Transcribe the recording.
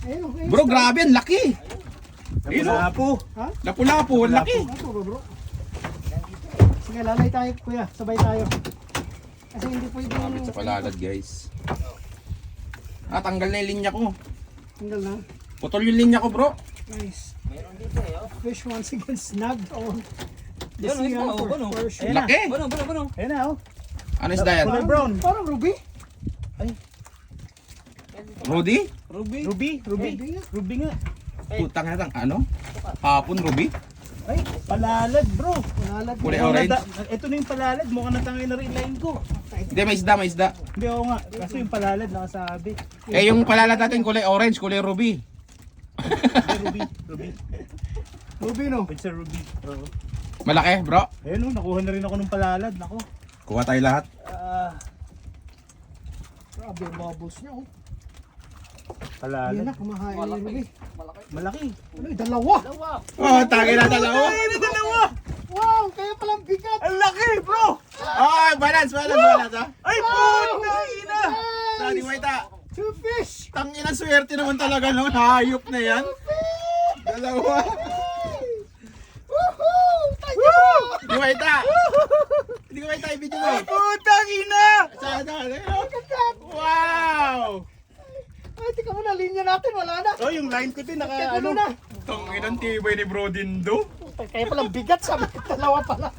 Ayun, ayun. Bro, grabe, ang laki. Lapu-lapu. Ha? Lapu-lapu, ang laki. Ito bro. Sige, lalay tayo kuya. Sabay tayo. Kasi hindi pwede Kapit sa palalad, guys. Tanggal na yung linya ko. Tanggal na. Putol yung linya ko, bro. Nice. Meron dito eh, oh. Fish once again snagged on the Yun, sea ayun, for ano? sure. Ayun na. Laki. Bano. Ayun na, oh. Ano isda yan? Kulay brown. Parang ruby. Rudy? Ruby. Ruby. Ruby nga. Ruby nga. Putang na lang, ano? Hapon, Ruby? Ay, palalad bro. Wala Kulay Mukhang orange. Ito na yung palalad. Mukhang natangay na rin line ko. Hindi, may isda, may isda. Hindi ako nga. Kaso yung palalad nakasabi. Eh, yung palalat natin, kulay orange, kulay ruby. Ruby. Ruby. Ruby no. It's a ruby. Oo. Malaki, bro. Ayun oh, nakuha na rin ako ng palalad. Nako. Kuha tayo lahat. Grabe yung bubbles niya. Oh. Yan Palalad. na, kumahain yung ruby. Malaki. Ano yung dalawa? Oh, tagay na dalawa. Ay, dalawa! Wow, kaya palang bigat. Ang laki bro! Oh, balance, ha? Ay, puta ina! Sadi, Waita. Two fish. Tangina, swerte naman talaga, no? Hayop na yan. Dalawa. Woohoo! Tayo! Di Waita. Hindi ko Waita, i-video mo. Puta ina! Sana, wow! Ay, tika mo na, linya natin, wala na. Oh, yung line ko din naka Ano ano. na? Tangina, tibay ni Bro Dindo. Kaya palang bigat, sabi ko, dalawa pala.